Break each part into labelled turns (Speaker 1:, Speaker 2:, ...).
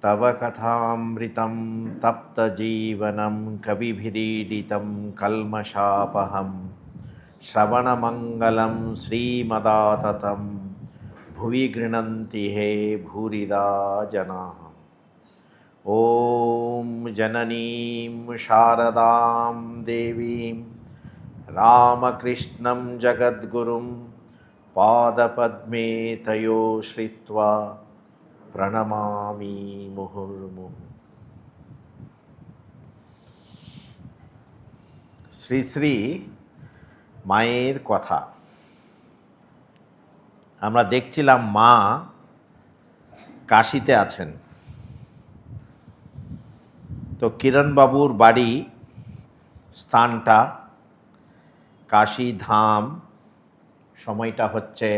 Speaker 1: तव कथामृतं तप्तजीवनं कविभिरीडितं कल्मषापहं श्रवणमङ्गलं श्रीमदाततं भुवि गृह्णन्ति हे भूरिदा जनाः। ॐ जननीं शारदां देवीं रामकृष्णं जगद्गुरुं पादपद्मे तयो श्रित्वा प्रणमामि मुहुर्मुहुः। শ্রী শ্রী মায়ের কথা আমরা দেখছিলাম, মা কাশীতে আছেন। তো কিরণবাবুর বাড়ি স্থানটা কাশী ধাম, সময়টা হচ্ছে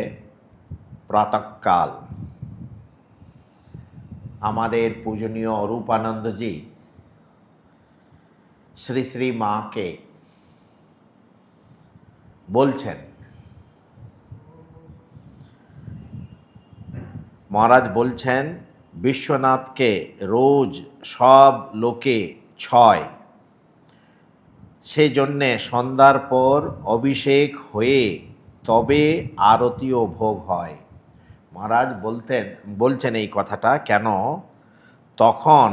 Speaker 1: প্রাতঃকাল। আমাদের পূজনীয় অরূপানন্দজি শ্রী শ্রী মাকে বলছেন, মহারাজ বলছেন বিশ্বনাথকে রোজ সব লোকে ছয়, সেই জন্যে সন্ধ্যার পর অভিষেক হয়ে তবে আরতি ও ভোগ হয়। মহারাজ বলছেন এই কথাটা কেন, তখন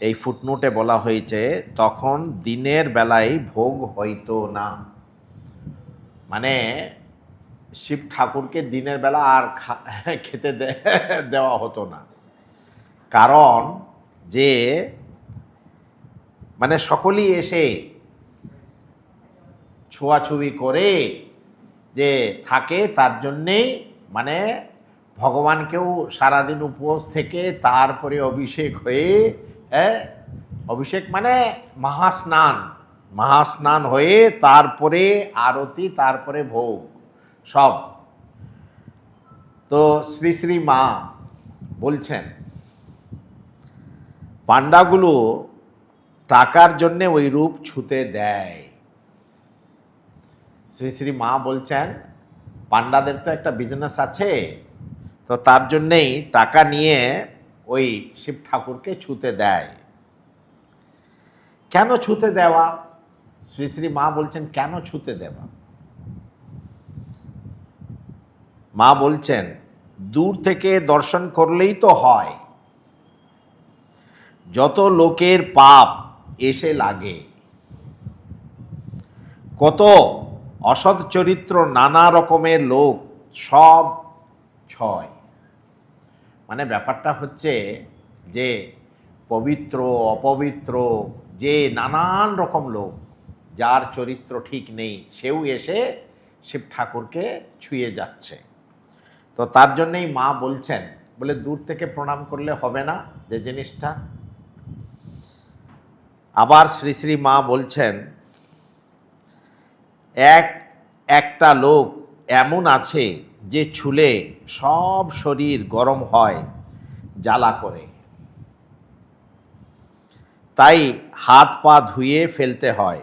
Speaker 1: এই ফুটনোটে বলা হয়েছে তখন দিনের বেলায় ভোগ হইতো না, মানে শিব ঠাকুরকে দিনের বেলা আর খেতে দেওয়া হতো না। কারণ যে মানে সকলেই এসে ছোঁয়াছুঁয়ি করে যে থাকে, তার জন্যেই মানে ভগবানকেও সারাদিন উপোস থেকে তারপরে অভিষেক হয়ে, অভিষেক মানে মহাস্নান হয়ে তারপরে আরতি, তারপরে ভোগ সব। তো শ্রী শ্রী মা বলছেন পাণ্ডাগুলো টাকার জন্যে ওই রূপ ছুতে দেয়। শ্রী শ্রী মা বলছেন পাণ্ডাদের তো একটা বিজনেস আছে, তো তার জন্যেই টাকা নিয়ে ওই শিব ঠাকুরকে ছুতে দেয়। কেন ছুতে দেওয়া? শ্রী শ্রী মা বলছেন কেন ছুতে দেওয়া? মা বলছেন দূর থেকে দর্শন করলেই তো হয়, যত লোকের পাপ এসে লাগে, কত অসৎ চরিত্র, নানা রকমের লোক, সব ছয়। মানে ব্যাপারটা হচ্ছে যে পবিত্র অপবিত্র যে নানান রকম লোক, যার চরিত্র ঠিক নেই, সেও এসে শিব ঠাকুরকে ছুঁয়ে যাচ্ছে। তো তার জন্যেই মা বলছেন, বলে দূর থেকে প্রণাম করলে হবে না যে জিনিসটা। আবার শ্রী শ্রী মা বলছেন একটা লোক এমন আছে যে ছুলে সব শরীর গরম হয়, জ্বালা করে, তাই হাত পা ধুয়ে ফেলতে হয়।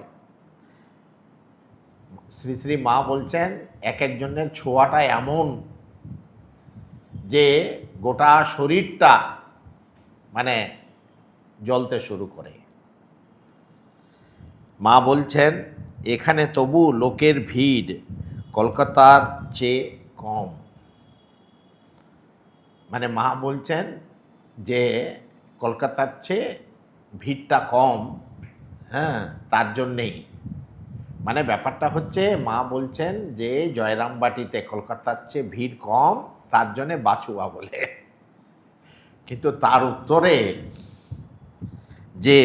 Speaker 1: শ্রী শ্রী মা বলছেন এক একজনের ছোঁয়াটা এমন যে গোটা শরীরটা মানে জ্বলতে শুরু করে। মা বলছেন এখানে তবু লোকের ভিড় কলকাতার চেয়ে কম। মানে মা বলছেন যে কলকাতার চেয়ে ভিড়টা কম, তার জন্যেই মানে ব্যাপারটা হচ্ছে মা বলছেন যে জয়রামবাটিতে কলকাতার চেয়ে ভিড় কম, তার জন্যে বাছুয়া বলে। কিন্তু তার উত্তরে যে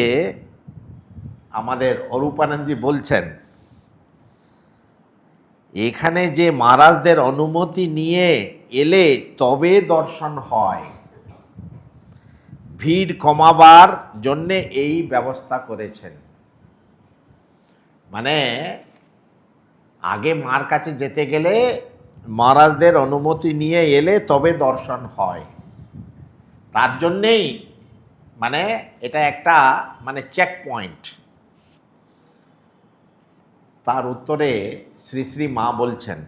Speaker 1: আমাদের অরূপানন্দজি বলছেন এখানে যে মহারাজদের অনুমতি নিয়ে এলে তবে দর্শন হয়, ভিড় কমাবার জন্যে এই ব্যবস্থা করেছেন। মানে আগে মার কাছে যেতে গেলে মহারাজদের অনুমতি নিয়ে এলে তবে দর্শন হয়, তার জন্যেই মানে এটা একটা মানে চেক পয়েন্ট। তার উত্তরে শ্রী শ্রী মা বলছেন,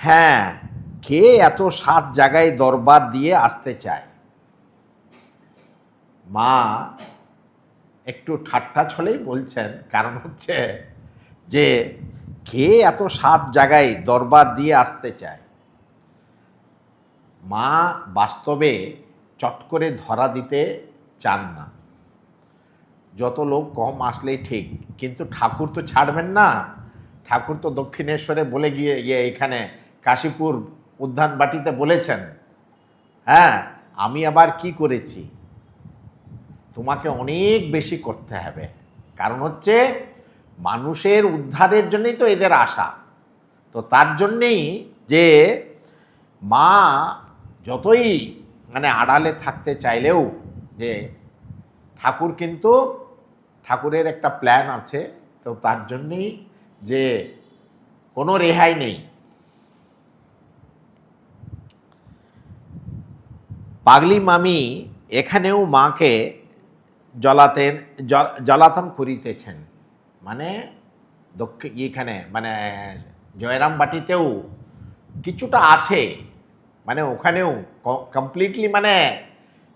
Speaker 1: হ্যাঁ, কে এত 7 জায়গায় দরবার দিয়ে আসতে চায়? মা একটু ঠাট্টা ছলেই বলছেন, কারণ হচ্ছে যে কে এত 7 জায়গায় দরবার দিয়ে আসতে চায়। মা বাস্তবে চট করে ধরা দিতে চান না, যত লোক কম আসলেই ঠিক, কিন্তু ঠাকুর তো ছাড়বেন না। ঠাকুর তো দক্ষিণেশ্বরে বলে গিয়ে এখানে কাশীপুর উদ্যানবাটিতে বলেছেন, হ্যাঁ আমি আবার কি করেছি, তোমাকে অনেক বেশি করতে হবে। কারণ হচ্ছে মানুষের উদ্ধারের জন্যই তো এদের আশা। তো তার জন্যেই যে মা যতই মানে আড়ালে থাকতে চাইলেও যে ঠাকুর কিন্তু ঠাকুরের একটা প্ল্যান আছে, তো তার জন্যেই যে কোনো রেহাই নেই। পাগলি মামি এখানেও মাকে জ্বালাতন করিতেছেন, মানে এখানে মানে জয়রামবাটিতেও কিছুটা আছে, মানে ওখানেও কমপ্লিটলি মানে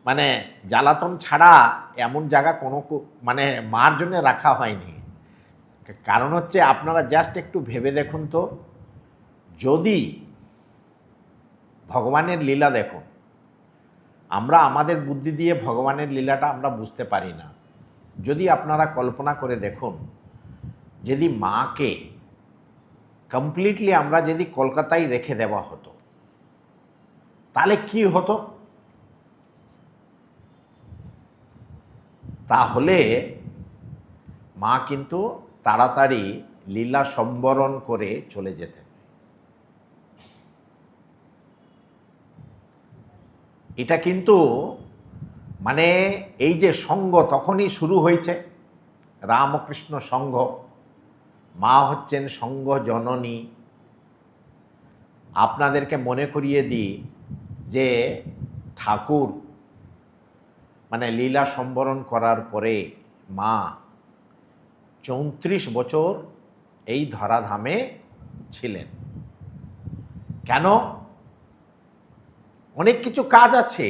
Speaker 1: মানে জ্বালাতন ছাড়া এমন জায়গা কোনো মানে মার জন্য রাখা হয়নি। কারণ হচ্ছে আপনারা জাস্ট একটু ভেবে দেখুন তো, যদি ভগবানের লীলা দেখুন, আমরা আমাদের বুদ্ধি দিয়ে ভগবানের লীলাটা আমরা বুঝতে পারি না। যদি আপনারা কল্পনা করে দেখুন, যদি মাকে কমপ্লিটলি আমরা যদি কলকাতায় রেখে দেওয়া হতো, তাহলে কি হতো? তাহলে মা কিন্তু তাড়াতাড়ি লীলা সম্বরণ করে চলে যেতেন। এটা কিন্তু মানে এই যে সঙ্গ তখনই শুরু হয়েছে, রামকৃষ্ণ সঙ্ঘ। মা হচ্ছেন সঙ্ঘ জননী। আপনাদেরকে মনে করিয়ে দিই যে ঠাকুর মানে লীলা সম্বরণ করার পরে মা 34 বছর এই ধরাধামে ছিলেন। কেন? অনেক কিছু কাজ আছে,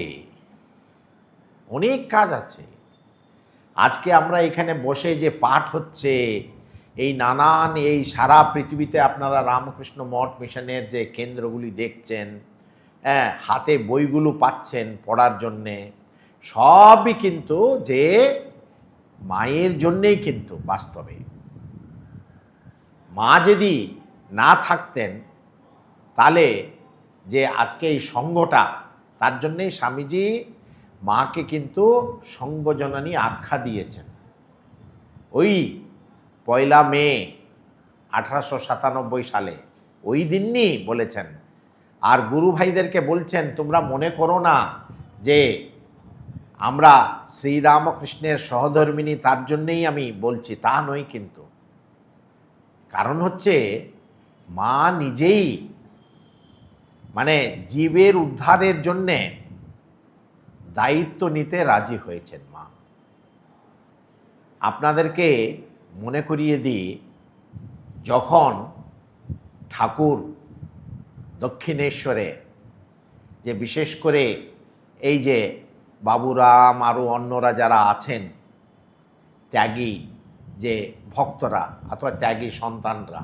Speaker 1: অনেক কাজ আছে। আজকে আমরা এখানে বসে যে পাঠ হচ্ছে, এই নানান এই সারা পৃথিবীতে আপনারা রামকৃষ্ণ মঠ মিশনের যে কেন্দ্রগুলি দেখছেন, হ্যাঁ হাতে বইগুলো পাচ্ছেন পড়ার জন্যে, সবই কিন্তু যে মায়ের জন্যেই। কিন্তু বাস্তবে মা যদি না থাকতেন, তাহলে যে আজকে এই সঙ্গটা, তার জন্যেই স্বামীজি মাকে কিন্তু সঙ্গজননী আখ্যা দিয়েছেন। ওই 1 মে 1897 সালে ওই দিনই বলেছেন। আর গুরু ভাইদেরকে বলছেন, তোমরা মনে করো না যে আমরা শ্রীরামকৃষ্ণের সহধর্মিনী, তার জন্যেই আমি বলছি, তা নয় কিন্তু। কারণ হচ্ছে মা নিজেই মানে জীবের উদ্ধারের জন্যে দায়িত্ব নিতে রাজি হয়েছেন মা। আপনাদেরকে মনে করিয়ে দিই, যখন ঠাকুর দক্ষিণেশ্বরে যে বিশেষ করে এই যে বাবুরাম আরও অন্যরা যারা আছেন, ত্যাগী যে ভক্তরা অথবা ত্যাগী সন্তানরা,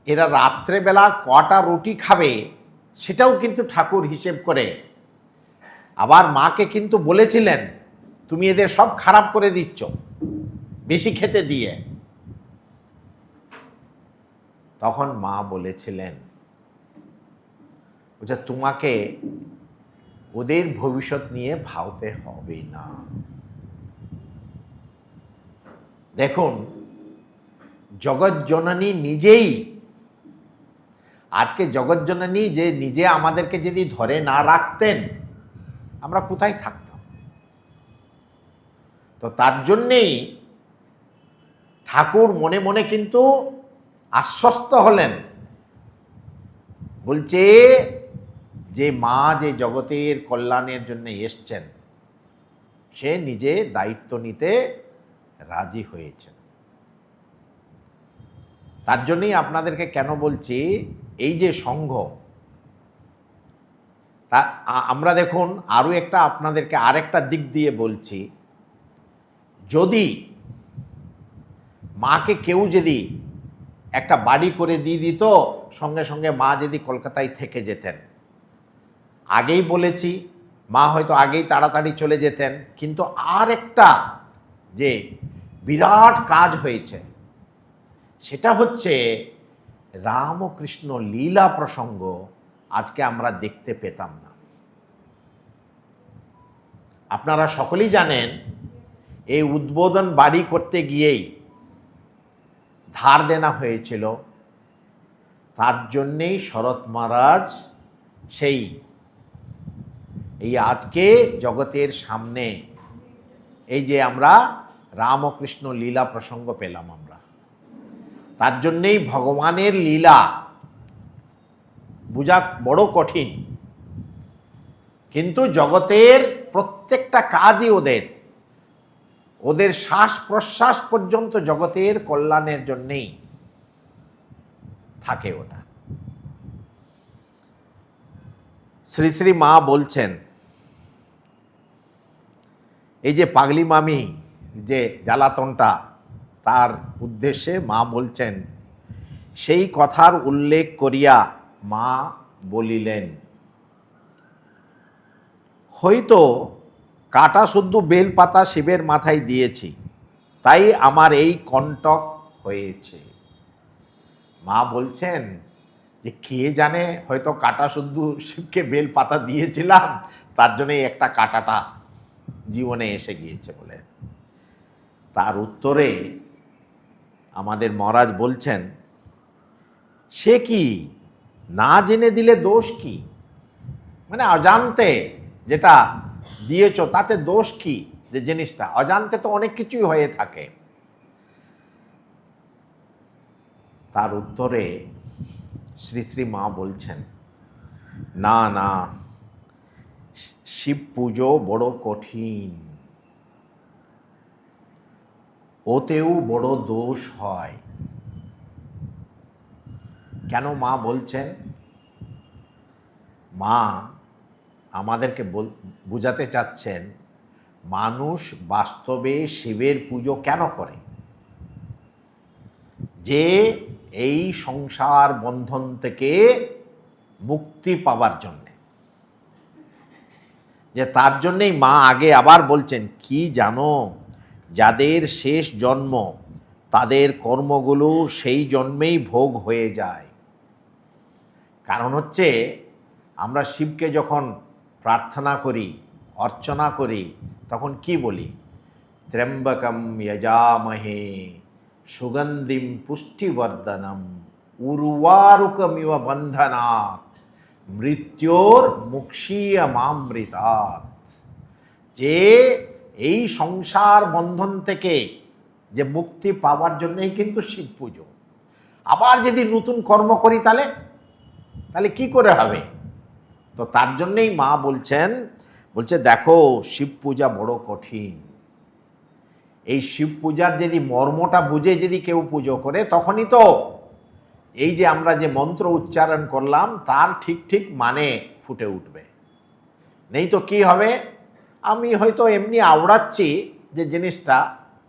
Speaker 1: এরা রাত্রেবেলা কটা রুটি খাবে সেটাও কিন্তু ঠাকুর হিসেব করে। আবার মাকে কিন্তু বলেছিলেন, তুমি এদের সব খারাপ করে দিচ্ছ বেশি খেতে দিয়ে। তখন মা বলেছিলেন, তোমাকে ওদের ভবিষ্যৎ নিয়ে ভাবতে হবে না। দেখুন, জগৎজননী নিজেই, আজকে জগৎজননী যে নিজে আমাদেরকে যদি ধরে না রাখতেন, আমরা কোথায় থাকতাম? তো তার জন্যেই ঠাকুর মনে মনে কিন্তু আশ্বস্ত হলেন, বলছে যে মা যে জগতের কল্যাণের জন্য এসছেন, সে নিজে দায়িত্ব নিতে রাজি হয়েছেন। তার জন্যই আপনাদেরকে কেন বলছি, এই যে সংঘ, তা আমরা দেখুন আরও একটা আপনাদেরকে আরেকটা দিক দিয়ে বলছি, যদি মাকে কেউ যদি একটা বাড়ি করে দিয়ে দিত, সঙ্গে সঙ্গে মা যদি কলকাতায় থেকে যেতেন, আগেই বলেছি মা হয়তো আগেই তাড়াতাড়ি চলে যেতেন। কিন্তু আর একটা যে বিরাট কাজ হয়েছে, সেটা হচ্ছে রামকৃষ্ণ লীলা প্রসঙ্গ আজকে আমরা দেখতে পেতাম না। আপনারা সকলেই জানেন এই উদ্বোধন বাড়ি করতে গিয়েই ধার দেনা হয়েছিল। তার জন্যেই শরৎ মহারাজ এই আজকে জগতের সামনে এই যে আমরা রামকৃষ্ণ লীলা প্রসঙ্গ পেলাম, আমরা তার জন্যেই ভগবানের লীলা বোঝা বড় কঠিন, কিন্তু জগতের প্রত্যেকটা কাজই ওদের শ্বাস প্রশ্বাস পর্যন্ত জগতের কল্যাণের জন্যেই থাকে ওটা। শ্রী শ্রী মা বলছেন, এই যে পাগলি মামি যে জ্বালাতনটা, তার উদ্দেশ্যে মা বলছেন, সেই কথার উল্লেখ করিয়া মা বলিলেন, হয়তো কাটা শুদ্ধ বেলপাতা শিবের মাথায় দিয়েছি, তাই আমার এই কণ্টক হয়েছে। মা বলছেন যে কে জানে, হয়তো কাটা শুদ্ধ শিবকে বেলপাতা দিয়েছিলাম, তার জন্যই একটা কাটাটা জীবনে এসে গিয়েছে বলে। তার উত্তরে আমাদের মহারাজ বলছেন, সে কি, না জেনে দিলে দোষ কি? মানে অজান্তে যেটা দিয়েছ তাতে দোষ কি? যে জিনিসটা অজান্তে তো অনেক কিছুই হয়ে থাকে। তার উত্তরে শ্রী শ্রী মা বলছেন, না না, শিব পুজো বড় কঠিন, ওতেও বড় দোষ হয়। কেন মা বলছেন? মা আমাদেরকে বুঝাতে চাচ্ছেন, মানুষ বাস্তবে শিবের পুজো কেন করে? যে এই সংসার বন্ধন থেকে মুক্তি পাবার জন্যে, যে তার জন্যেই মা আগে আবার বলছেন, কি জানো, যাদের শেষ জন্ম তাদের কর্মগুলো সেই জন্মেই ভোগ হয়ে যায়। কারণ হচ্ছে আমরা শিবকে যখন প্রার্থনা করি, অর্চনা করি, তখন কি বলি? ত্র্যম্বকম যজামহে সুগন্ধিম পুষ্টিবর্ধনম উর্বারুকমিব বন্ধনাৎ মৃত্যুর মুক্ষীয়মামৃতাৎ। যে এই সংসার বন্ধন থেকে যে মুক্তি পাওয়ার জন্যই কিন্তু শিব পুজো। আবার যদি নতুন কর্ম করি তাহলে কি করে হবে? তো তার জন্যেই মা বলছে দেখো, শিব পূজা বড় কঠিন। এই শিব পূজার যদি মর্মটা বুঝে যদি কেউ পুজো করে, তখনই তো এই যে আমরা যে মন্ত্র উচ্চারণ করলাম তার ঠিক ঠিক মানে ফুটে উঠবে। নেই তো কি হবে, আমি হয়তো এমনি আওড়াচ্ছি যে জিনিসটা,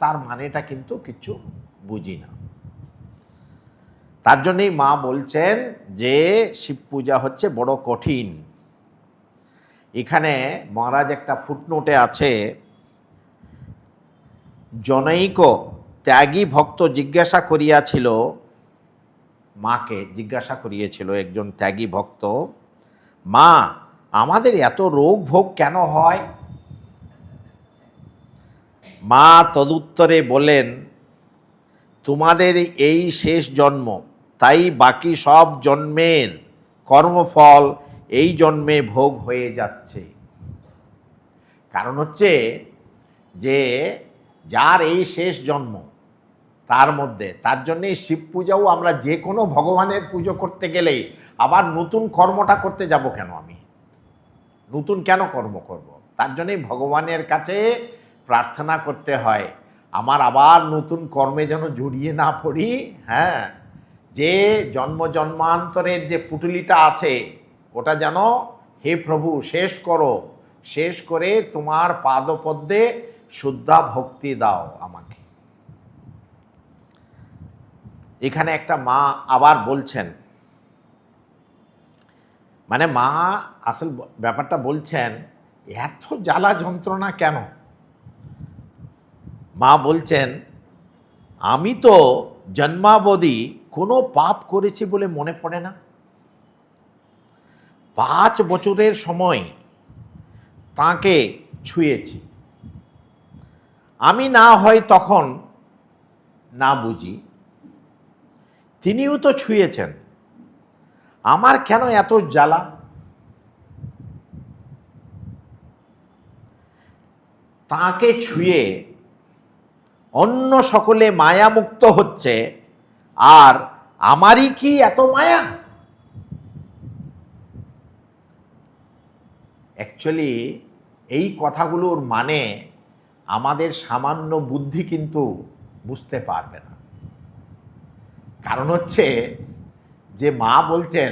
Speaker 1: তার মানেটা কিন্তু কিছু বুঝি না। তার জন্যই মা বলছেন যে শিব পূজা হচ্ছে বড় কঠিন। এখানে মহারাজ একটা ফুটনোটে আছে, জনৈক ত্যাগী ভক্ত জিজ্ঞাসা করিয়াছিল, মাকে জিজ্ঞাসা করিয়েছিল একজন ত্যাগী ভক্ত, মা আমাদের এত রোগ ভোগ কেন হয়? মা তদুত্তরে বলেন, তোমাদের এই শেষ জন্ম, তাই বাকি সব জন্মের কর্মফল এই জন্মে ভোগ হয়ে যাচ্ছে। কারণ হচ্ছে যে যার এই শেষ জন্ম তার মধ্যে, তার জন্যে শিব পূজাও আমরা যে কোনো ভগবানের পুজো করতে গেলেই আবার নতুন কর্মটা করতে যাব কেন? আমি নতুন কেন কর্ম করব? তার জন্যই ভগবানের কাছে প্রার্থনা করতে হয়, আমার আবার নতুন কর্মে যেন জড়িয়ে না পড়ি। হ্যাঁ, যে জন্ম জন্মান্তরের যে পুটুলিটা আছে ওটা যেন হে প্রভু শেষ করো, শেষ করে তোমার পাদপদ্মে শুদ্ধা ভক্তি দাও আমাকে। এখানে একটা মা আবার বলছেন, মানে মা আসল ব্যাপারটা বলছেন, এত জ্বালা যন্ত্রণা কেন? মা বলছেন, আমি তো জন্মাবধি কোনো পাপ করেছি বলে মনে পড়ে না। 5 বছরের সময় তাকে ছুঁয়েছি, আমি না হয় তখন না বুঝি, তিনিও তো ছুঁয়েছেন, আমার কেন এত জ্বালা? তাকে ছুঁয়ে অন্য সকলে মায়ামুক্ত হচ্ছে, আর আমারই কি এত মায়া? অ্যাকচুয়ালি এই কথাগুলোর মানে আমাদের সামান্য বুদ্ধি কিন্তু বুঝতে পারবে না। কারণ হচ্ছে যে মা বলছেন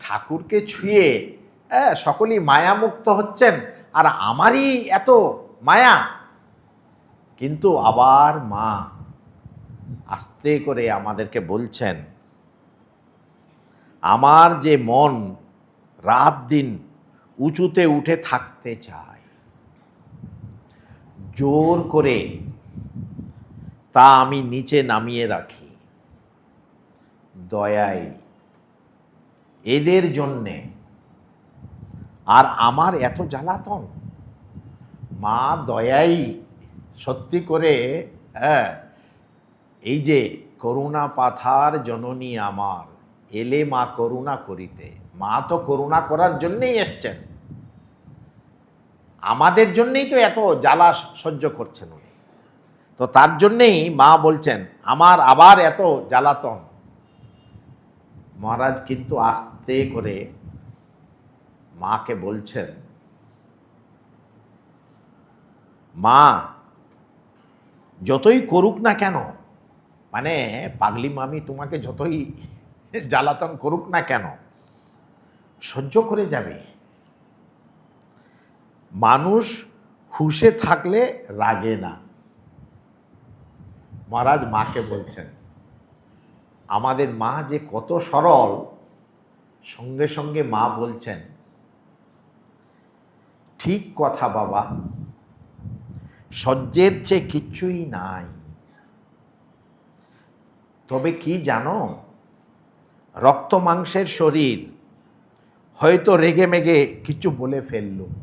Speaker 1: ঠাকুরকে ছুঁয়ে সকলেই মায়ামুক্ত হচ্ছেন, আর আমারই এত মায়া। কিন্তু আবার মা আস্তে করে আমাদেরকে বলছেন, আমার যে মন রাত দিন উঁচুতে উঠে থাকতে চায়, জোর করে তা আমি নিচে নামিয়ে রাখি দয়ায় এদের জন্যে, আর আমার এত জ্বালাতন। মা দয়াই সত্যি করে, এই যে করুণা পাথার জননী আমার, এলে মা করুণা করিতে। মা তো করুণা করার জন্যেই এসছেন, আমাদের জন্যেই তো এত জ্বালা সহ্য করছেন উনি। তো তার জন্যেই মা বলছেন আমার আবার এত জ্বালাতন। মহারাজ কিন্তু আস্তে করে মাকে বলছেন, মা যতই করুক না কেন, মানে পাগলি মামি তোমাকে যতই জ্বালাতন করুক না কেন, সহ্য করে যাবে। মানুষ হুঁশে থাকলে রাগে না। মহারাজ মাকে বলছেন, আমাদের মা যে কত সরল। সঙ্গে সঙ্গে মা বলছেন, ঠিক কথা বাবা, সহ্যের চেয়ে কিচ্ছুই নাই। তবে কি জানো, রক্ত মাংসের শরীর, হয়তো রেগে মেগে কিছু বলে ফেললুম।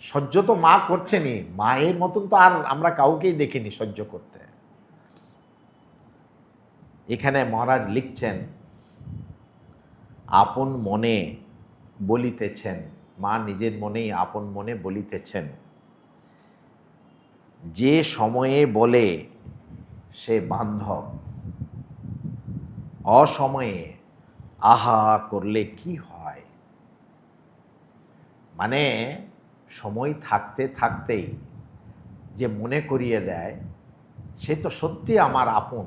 Speaker 1: সহ্য তো মা করছেনি, মায়ের মতন তো আর আমরা কাউকেই দেখিনি সহ্য করতে। এখানে মহারাজ লিখছেন, আপন মনে বলিতেছেন, মা নিজের মনেই আপন মনে বলিতেছেন, যে সময়ে বলে সে বান্ধব, অসময়ে আহা করলে কি হয়। মানে সময় থাকতে থাকতেই যে মনে করিয়ে দেয় সে তো সত্যি আমার আপন,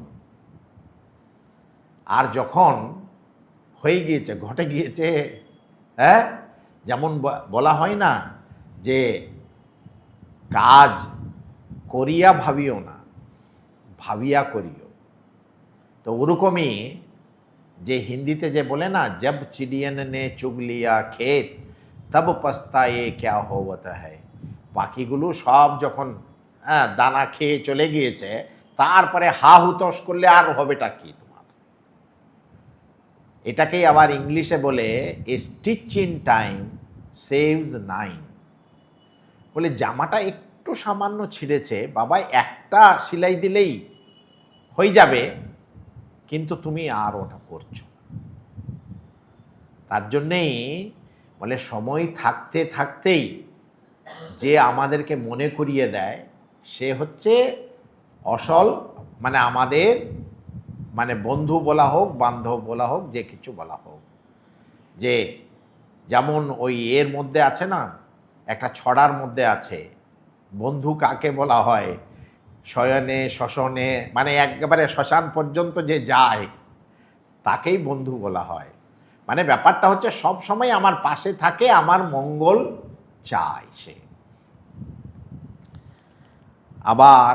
Speaker 1: আর যখন হয়ে গিয়েছে, ঘটে গিয়েছে, যেমন বলা হয় না যে কাজ করিয়া ভাবিও না, ভাবিয়া করিও। তো ওরকমই যে হিন্দিতে যে বলে না, জব চিড়িয়ন নে চুগ লিয়া খেত তব পস্তায়ে ক্যা হোতা হ্যায়। পাখিগুলো সব যখন দানা খেয়ে চলে গিয়েছে, তারপরে হা হুতশ করলে আর হবেটা কি তোমার। এটাকেই আবার ইংলিশে বলে এ স্টিচ ইন টাইম সেভস 9। বলে জামাটা একটু সামান্য ছিঁড়েছে বাবা, একটা সেলাই দিলেই হয়ে যাবে, কিন্তু তুমি আর ওটা করছো। তার জন্যেই বলে সময় থাকতে থাকতেই যে আমাদেরকে মনে করিয়ে দেয় সে হচ্ছে অসল, মানে আমাদের মানে বন্ধু বলা হোক, বান্ধব বলা হোক, যে কিছু বলা হোক। যে যেমন ওই এর মধ্যে আছে না, একটা ছড়ার মধ্যে আছে, বন্ধু কাকে বলা হয়, শয়নে শ্মশানে, মানে একেবারে শ্মশান পর্যন্ত যে যায় তাকেই বন্ধু বলা হয়। মানে ব্যাপারটা হচ্ছে সব সময় আমার পাশে থাকে, আমার মঙ্গল চায় সে। আবার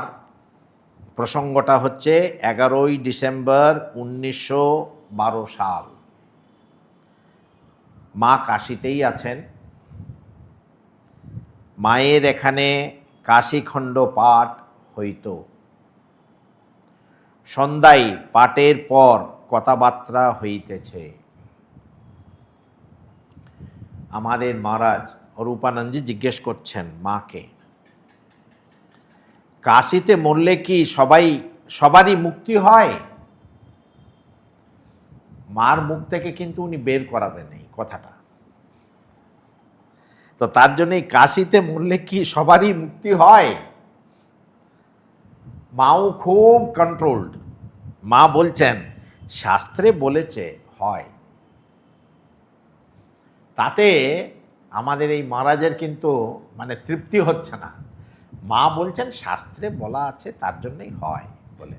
Speaker 1: প্রসঙ্গটা হচ্ছে 11ই ডিসেম্বর 1912 সাল। মা কাশীতেই আছেন। মায়ের এখানে কাশীখণ্ড পাঠ হইত। সন্ধ্যায় পাঠের পর কথাবার্তা হইতেছে। আমাদের মহারাজ অরূপানন্দজি জিজ্ঞেস করছেন মাকে, কাশীতে মরলে কি সবারই মুক্তি হয়? মার মুখ থেকে কিন্তু উনি বের করাবেন এই কথাটা। তো তার জন্যই কাশীতে মরলে কি সবারই মুক্তি হয়? মাও খুব কন্ট্রোলড। মা বলছেন শাস্ত্রে বলেছে হয়। তাতে আমাদের এই মহারাজের কিন্তু মানে তৃপ্তি হচ্ছে না। মা বলছেন শাস্ত্রে বলা আছে তার জন্যই হয় বলে।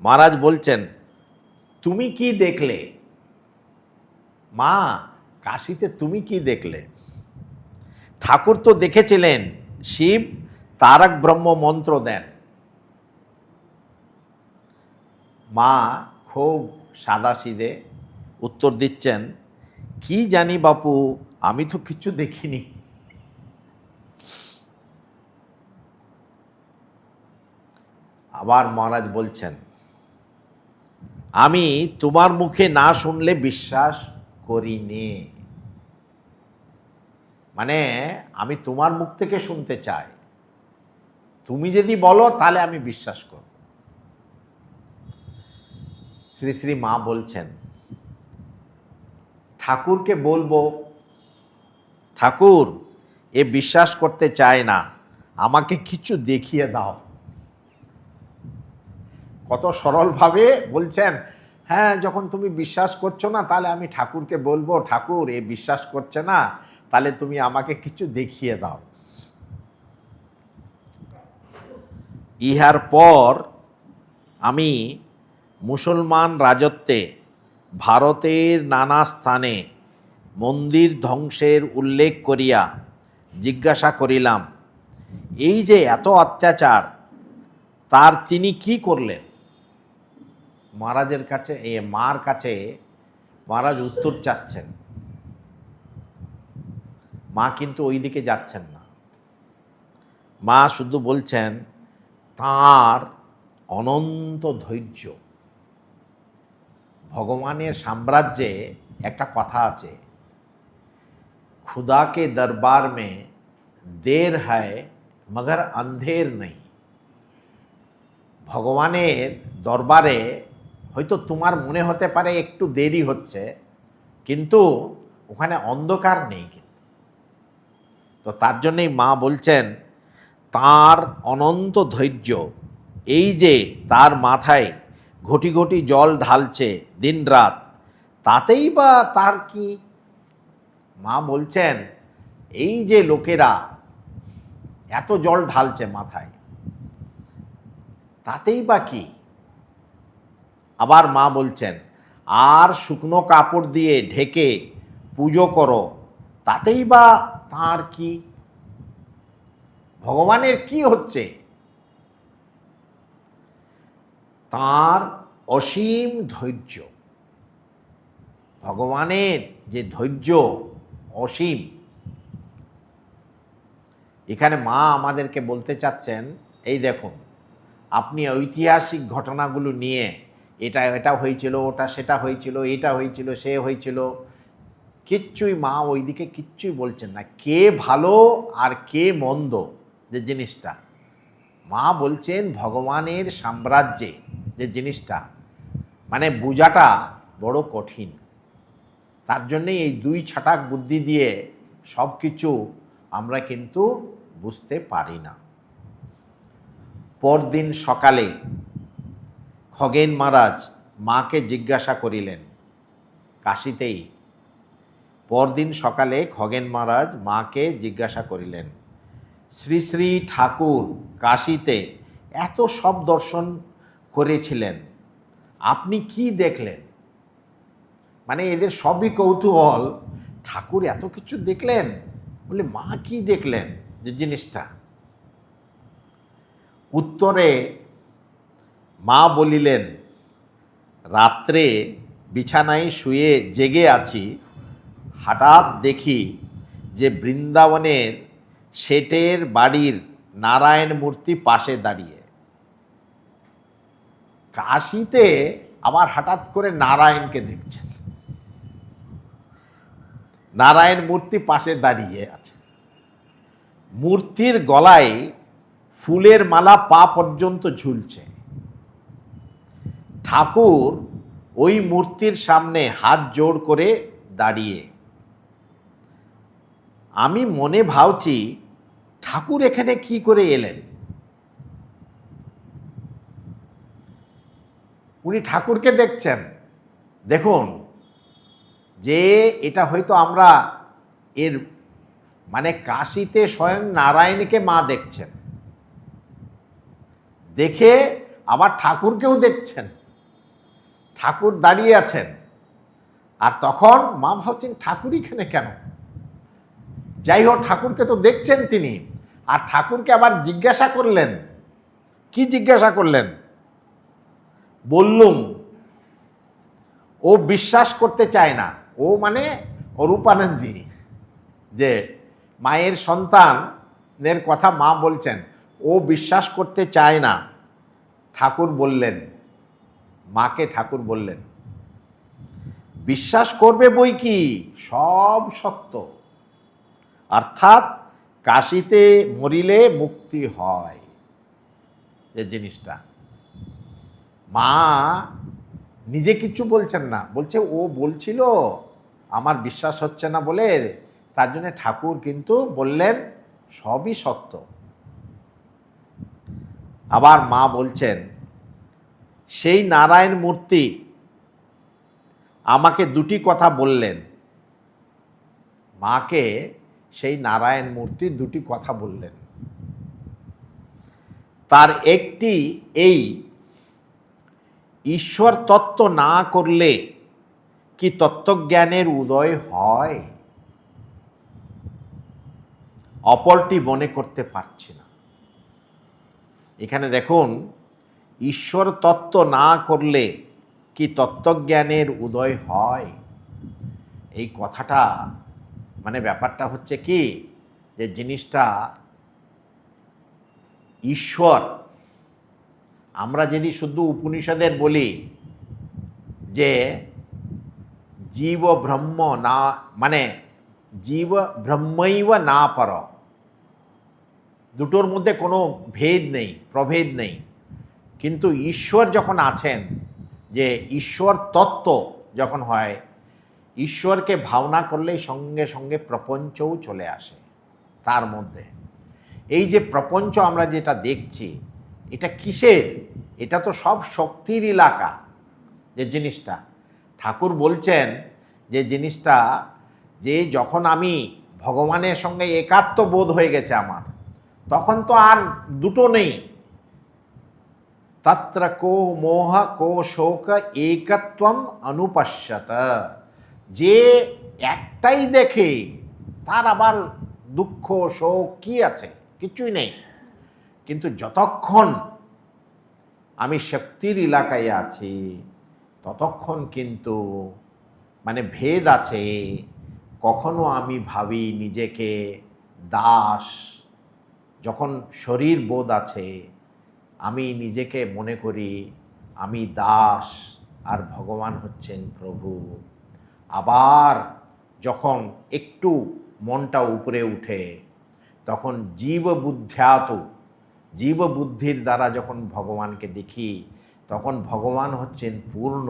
Speaker 1: মহারাজ বলছেন তুমি কি দেখলে? মা, কাশীতে তুমি কি দেখলে? ঠাকুর তো দেখেছিলেন শিব তারক ব্রহ্ম মন্ত্র দেন। মা খুব সাদাসিধে উত্তর দিচ্ছেন, কি জানি বাপু, আমি তো কিছু দেখিনি। আবার মহারাজ বলছেন, আমি তোমার মুখে না শুনলে বিশ্বাস করি নে। মানে আমি তোমার মুখ থেকে শুনতে চাই, তুমি যদি বলো তাহলে আমি বিশ্বাস করব। শ্রী শ্রী মা বলছেন ঠাকুরকে বলবো, ঠাকুর এ বিশ্বাস করতে চায় না, আমাকে কিছু দেখিয়ে দাও। কত সরলভাবে বলছেন, হ্যাঁ যখন তুমি বিশ্বাস করছো না তাহলে আমি ঠাকুরকে বলবো, ঠাকুর এ বিশ্বাস করছে না, তাহলে তুমি আমাকে কিছু দেখিয়ে দাও। ইহার পর আমি মুসলমান রাজত্বে ভারতের নানা স্থানে মন্দির ধ্বংসের উল্লেখ করিয়া জিজ্ঞাসা করিলাম, এই যে এত অত্যাচার তার তিনি কি করলেন? মহারাজের কাছে মার কাছে মহারাজ উত্তর চাচ্ছেন। মা কিন্তু ওই দিকে যাচ্ছেন না। মা শুধু বলছেন তাঁর অনন্ত ধৈর্য। ভগবানের সাম্রাজ্যে একটা কথা আছে, खुदा के दरबार में देर है मगर अंधेर नहीं। ভগবানের দরবারে হয়তো তোমার মনে হতে পারে একটু দেরি হচ্ছে, কিন্তু ওখানে অন্ধকার নেই। কিন্তু তো তার জন্যই মা বলছেন তার অনন্ত ধৈর্য, এই যে তার মাথায় ঘটি ঘটি জল ঢালছে দিনরাত, তাতেই বা তার কি? মা বলছেন এই যে লোকেরা এত জল ঢালছে মাথায়, তাতেই বা কি? আবার মা বলছেন আর শুকনো কাপড় দিয়ে ঢেকে পুজো করো, তাতেই বা তার কি? ভগবানের কি হচ্ছে? তার অসীম ধৈর্য। ভগবানের যে ধৈর্য অসীম। এখানে মা আমাদেরকে বলতে চাচ্ছেন, এই দেখুন আপনি ঐতিহাসিক ঘটনাগুলো নিয়ে এটা হয়েছিল, ওটা সেটা হয়েছিল, এটা হয়েছিল, সে হয়েছিল, কিচ্ছুই মা ওইদিকে কিচ্ছুই বলছেন না। কে ভালো আর কে মন্দ যে জিনিসটা, মা বলছেন ভগবানের সাম্রাজ্যে যে জিনিসটা মানে বোঝাটা বড় কঠিন। তার জন্যেই এই দুই ছাটাক বুদ্ধি দিয়ে সব কিছু আমরা কিন্তু বুঝতে পারি না। পরদিন সকালে খগেন মহারাজ মাকে জিজ্ঞাসা করিলেন, কাশীতেই পরদিন সকালে খগেন মহারাজ মাকে জিজ্ঞাসা করিলেন, শ্রী শ্রী ঠাকুর কাশীতে এত সব দর্শন করেছিলেন, আপনি কি দেখলেন? মানে এদের সবই কৌতূহল, ঠাকুর এত কিছু দেখলেন, বলে মা কি দেখলেন যে জিনিসটা? উত্তরে মা বলিলেন, রাত্রে বিছানায় শুয়ে জেগে আছি, হঠাৎ দেখি যে বৃন্দাবনের শেঠের বাড়ির নারায়ণ মূর্তি পাশে দাঁড়িয়ে। কাশীতে আবার হঠাৎ করে নারায়ণকে দেখছেন, নারায়ণ মূর্তি পাশে দাঁড়িয়ে আছে। মূর্তির গলায় ফুলের মালা পা পর্যন্ত ঝুলছে। ঠাকুর ওই মূর্তির সামনে হাত জোড় করে দাঁড়িয়ে। আমি মনে ভাবছি, ঠাকুর এখানে কি করে এলেন? উনি ঠাকুরকে দেখছেন। দেখুন যে এটা হয়তো আমরা এর মানে কাশীতে স্বয়ং নারায়ণকে মা দেখছেন, দেখে আবার ঠাকুরকেও দেখছেন, ঠাকুর দাঁড়িয়ে আছেন। আর তখন মা ভাবছেন ঠাকুর এখানে কেন? যাই হোক, ঠাকুরকে তো দেখছেন তিনি। আর ঠাকুরকে আবার জিজ্ঞাসা করলেন। কি জিজ্ঞাসা করলেন? বললুম। ও বিশ্বাস করতে চায় না। ও মানে অরূপানন্দজি, যে মায়ের সন্তানের কথা মা বলছেন, ও বিশ্বাস করতে চায় না। ঠাকুর বললেন, মাকে ঠাকুর বললেন, বিশ্বাস করবে বই কি, সব সত্য। অর্থাৎ কাশীতে মরিলে মুক্তি হয়, যে জিনিসটা। মা নিজে কিছু বলছেন না, বলছে ও বলছিল আমার বিশ্বাস হচ্ছে না বলে, তার জন্য ঠাকুর কিন্তু বললেন সবই সত্য। আবার মা বলছেন, সেই নারায়ণ মূর্তি আমাকে দুটি কথা বললেন। মাকে সেই নারায়ণ মূর্তি দুটি কথা বললেন। তার একটি এই, ঈশ্বর তত্ত্ব না করলে কি তত্ত্বজ্ঞানের উদয় হয়? অপরটি মনে করতে পারছি না। এখানে দেখুন, ঈশ্বর তত্ত্ব না করলে কি তত্ত্বজ্ঞানের উদয় হয়? এই কথাটা মানে ব্যাপারটা হচ্ছে কি, যে জিনিসটা ঈশ্বর, আমরা যদি শুধু উপনিষদের বলি যে জীব ব্রহ্ম না, মানে জীব ব্রহ্মৈব না পর, দুটোর মধ্যে কোনো ভেদ নেই, প্রভেদ নেই। কিন্তু ঈশ্বর যখন আছেন, যে ঈশ্বর তত্ত্ব যখন হয়, ঈশ্বরকে ভাবনা করলেই সঙ্গে সঙ্গে প্রপঞ্চও চলে আসে তার মধ্যে। এই যে প্রপঞ্চ আমরা যেটা দেখছি, এটা কিসের? এটা তো সব শক্তির এলাকা। যে জিনিসটা ঠাকুর বলছেন, যে জিনিসটা যে যখন আমি ভগবানের সঙ্গে একাত্ম বোধ হয়ে গেছে আমার, তখন তো আর দুটো নেই। তত্র কো মোহ কো শোক একত্বম অনুপশ্যত। যে একটাই দেখে, তার আবার দুঃখ শোক কি আছে? কিছুই নেই। কিন্তু যতক্ষণ আমি শক্তির এলাকায় আছি, ততক্ষণ কিন্তু মানে ভেদ আছে। কখনো আমি ভাবি নিজেকে দাস, যখন শরীর বোধ আছে, আমি নিজেকে মনে করি আমি দাস আর ভগবান হচ্ছেন প্রভু। আবার যখন একটু মনটা উপরে উঠে, তখন জীববুদ্ধ্যাত, জীববুদ্ধির দ্বারা যখন ভগবানকে দেখি, তখন ভগবান হচ্ছেন পূর্ণ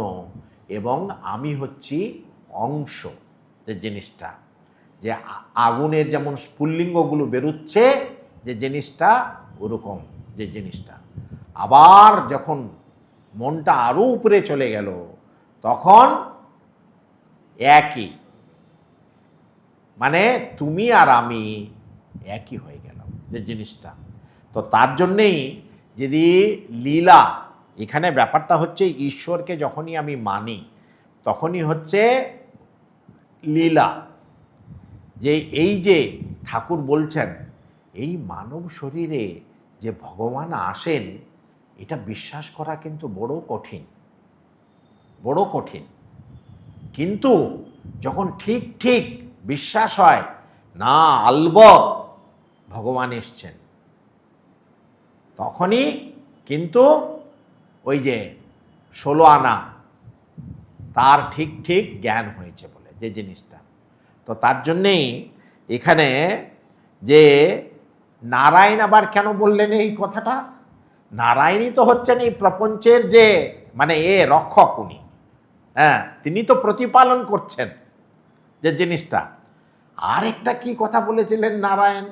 Speaker 1: এবং আমি হচ্ছি অংশ। যে জিনিসটা, যে আগুনের যেমন স্ফুল্লিঙ্গগুলো বেরোচ্ছে, যে জিনিসটা ওরকম। যে জিনিসটা আবার যখন মনটা আরও উপরে চলে গেল, তখন একই, মানে তুমি আর আমি একই হয়ে গেলাম। যে জিনিসটা, তো তার জন্যেই যদি লীলা, এখানে ব্যাপারটা হচ্ছে ঈশ্বরকে যখনই আমি মানি, তখনই হচ্ছে লীলা। যে এই যে ঠাকুর বলছেন এই মানব শরীরে যে ভগবান আসেন, এটা বিশ্বাস করা কিন্তু বড় কঠিন, বড় কঠিন। কিন্তু যখন ঠিক ঠিক বিশ্বাস হয় না আলবৎ ভগবান এসছেন, তখনই কিন্তু ওই যে 16 আনা তার ঠিক ঠিক জ্ঞান হয়েছে বলে যে জিনিসটা। তো তার জন্যেই এখানে যে নারায়ণ আবার কেন বললেন এই কথাটা? নারায়ণই তো হচ্ছেন এই প্রপঞ্চের যে মানে রক্ষক উনি। হ্যাঁ, তিনি তো প্রতিপালন করছেন যে জিনিসটা। আর একটা কি কথা বলেছিলেন নারায়ণ,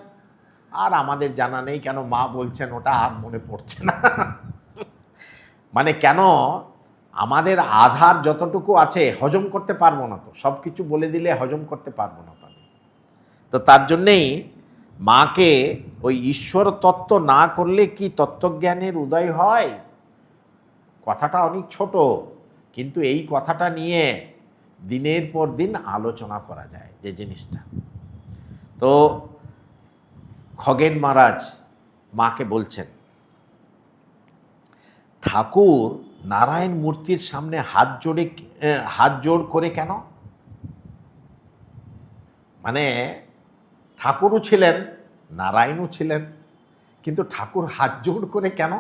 Speaker 1: আর আমাদের জানা নেই, কেন মা বলছেন ওটা আর মনে পড়ছে না। মানে কেন আমাদের আধার যতটুকু আছে হজম করতে পারবো না, তো সব কিছু বলে দিলে হজম করতে পারবো না তো আমি। তো তার জন্যেই মাকে ওই ঈশ্বর তত্ত্ব না করলে কি তত্ত্বজ্ঞানের উদয় হয়? কথাটা অনেক ছোট, কিন্তু এই কথাটা নিয়ে দিনের পর দিন আলোচনা করা যায় যে জিনিসটা। তো খগেন মহারাজ মাকে বলছেন, ঠাকুর নারায়ণ মূর্তির সামনে হাত জোড় করে কেন? মানে ঠাকুরও ছিলেন, নারায়ণও ছিলেন, কিন্তু ঠাকুর হাত জোড় করে কেন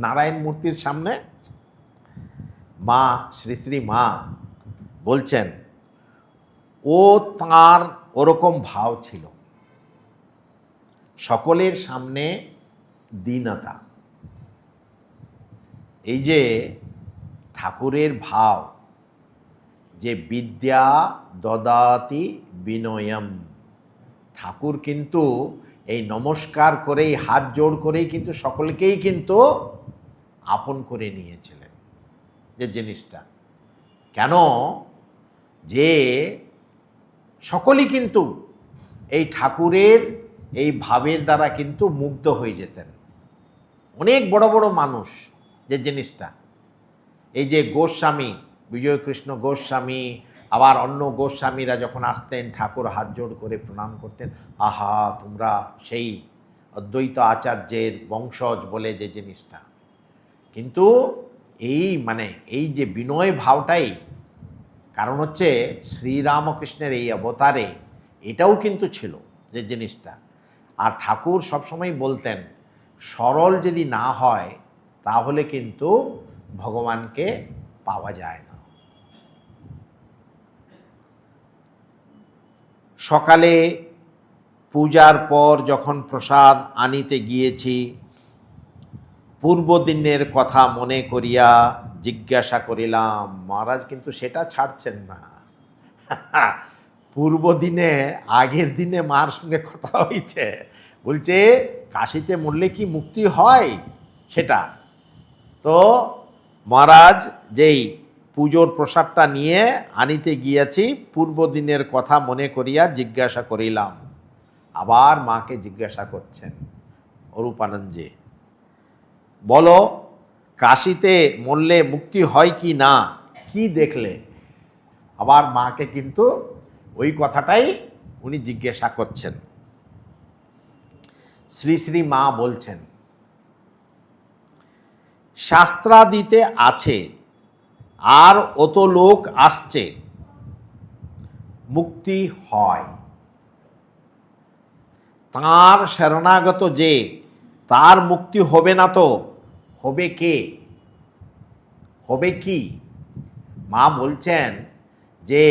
Speaker 1: নারায়ণ মূর্তির সামনে? মা শ্রী শ্রী মা বলছেন ও তাঁর ওরকম ভাব ছিল, সকলের সামনে দীনতা। এই যে ঠাকুরের ভাব যে বিদ্যা দদাতি বিনয়ম, ঠাকুর কিন্তু এই নমস্কার করেই হাত জোড় করেই কিন্তু সকলকেই কিন্তু আপন করে নিয়েছিলেন যে জিনিসটা। কেন? যে সকলেই কিন্তু এই ঠাকুরের এই ভাবের দ্বারা কিন্তু মুগ্ধ হয়ে যেতেন। অনেক বড় বড় মানুষ যে জিনিসটা, এই যে গোস্বামী বিজয়কৃষ্ণ গোস্বামী, আবার অন্য গোস্বামীরা যখন আসতেন ঠাকুর হাত জোড় করে প্রণাম করতেন, আহা তোমরা সেই অদ্বৈত আচার্যের বংশজ বলে যে জিনিসটা। কিন্তু এই যে বিনয় ভাবটাই কারণ হচ্ছে শ্রীরামকৃষ্ণের এই অবতারে এটাও কিন্তু ছিল যে জিনিসটা। আর ঠাকুর সবসময় বলতেন সরল যদি না হয় তাহলে কিন্তু ভগবানকে পাওয়া যায় না। সকালে পূজার পর যখন প্রসাদ আনিতে গিয়েছি, পূর্বদিনের কথা মনে করিয়া জিজ্ঞাসা করিলাম। মহারাজ কিন্তু সেটা ছাড়ছেন না। পূর্বদিনে আগের দিনে মার সঙ্গে কথা হয়েছে, বলছে কাশিতে মরলে কি মুক্তি হয় সেটা। তো মহারাজ যেই পুজোর প্রসাদটা নিয়ে আনিতে গিয়েছি, পূর্বদিনের কথা মনে করিয়া জিজ্ঞাসা করিলাম। আবার মাকে জিজ্ঞাসা করছেন অরূপানন্দজি, বলো কাশিতে মরলে মুক্তি হয় কি না, কি দেখলে? আবার মাকে কিন্তু ওই কথাটাই উনি জিজ্ঞাসা করছেন। শ্রী শ্রী মা বলছেন শাস্ত্রাদিতে আছে আর অত লোক আসছে, মুক্তি হয়। তাঁর শরণাগত যে, তার মুক্তি হবে না তো হবে কে? হবে কি? মা বলছেন যে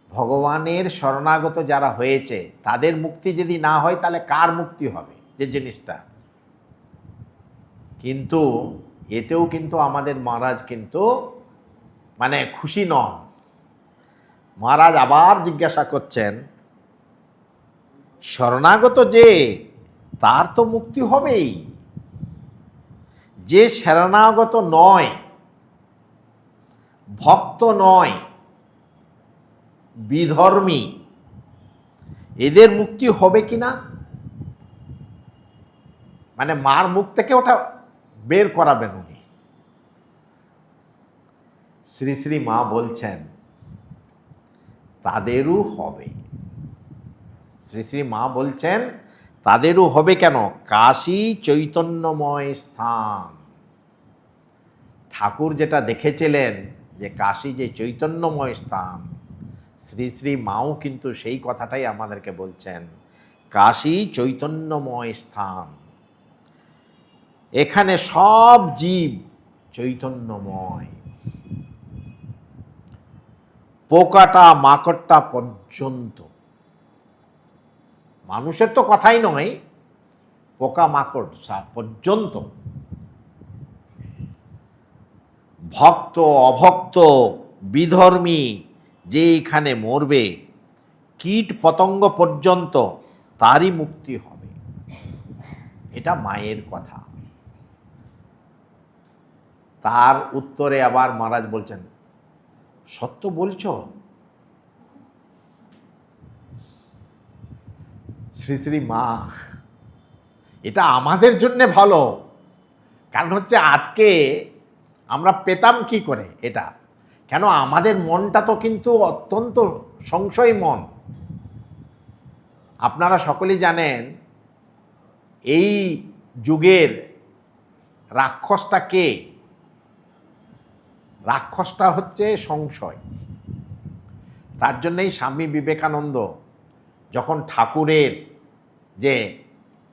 Speaker 1: ভগবানের শরণাগত যারা হয়েছে তাদের মুক্তি যদি না হয় তাহলে কার মুক্তি হবে যে জিনিসটা। কিন্তু এতেও কিন্তু আমাদের মহারাজ কিন্তু মানে খুশি নন। মহারাজ আবার জিজ্ঞাসা করছেন শরণাগত যে, তার তো মুক্তি হবেই। যে শরণাগত নয়, ভক্ত নয়, বিধর্মী, এদের মুক্তি হবে কি না? মানে মার মুখ থেকে ওটা বের করাবেন উনি। শ্রী শ্রী মা বলছেন তাদেরও হবে। শ্রী শ্রী মা বলছেন তাদেরও হবে। কেন? কাশী চৈতন্যময় স্থান। ঠাকুর যেটা দেখেছিলেন যে কাশী যে চৈতন্যময় স্থান, শ্রী শ্রী মাও কিন্তু সেই কথাটাই আমাদেরকে বলছেন, কাশী চৈতন্যময় স্থান। এখানে সব জীব চৈতন্যময়, পোকাটা মাকড়টা পর্যন্ত। মানুষের তো কথাই নয়, পোকা মাকড় পর্যন্ত, ভক্ত অভক্ত বিধর্মী যে এখানে মরবে, কীট পতঙ্গ পর্যন্ত তারই মুক্তি হবে। এটা মায়ের কথা। তার উত্তরে আবার মহারাজ বলছেন, সত্য বলছো? শ্রী শ্রী মা, এটা আমাদের জন্যে ভালো। কারণ হচ্ছে আজকে আমরা পেতাম কি করে এটা? কেন? আমাদের মনটা তো কিন্তু অত্যন্ত সংশয় মন। আপনারা সকলেই জানেন এই যুগের রাক্ষসটা কে? রাক্ষসটা হচ্ছে সংশয়। তার জন্যই স্বামী বিবেকানন্দ যখন ঠাকুরের যে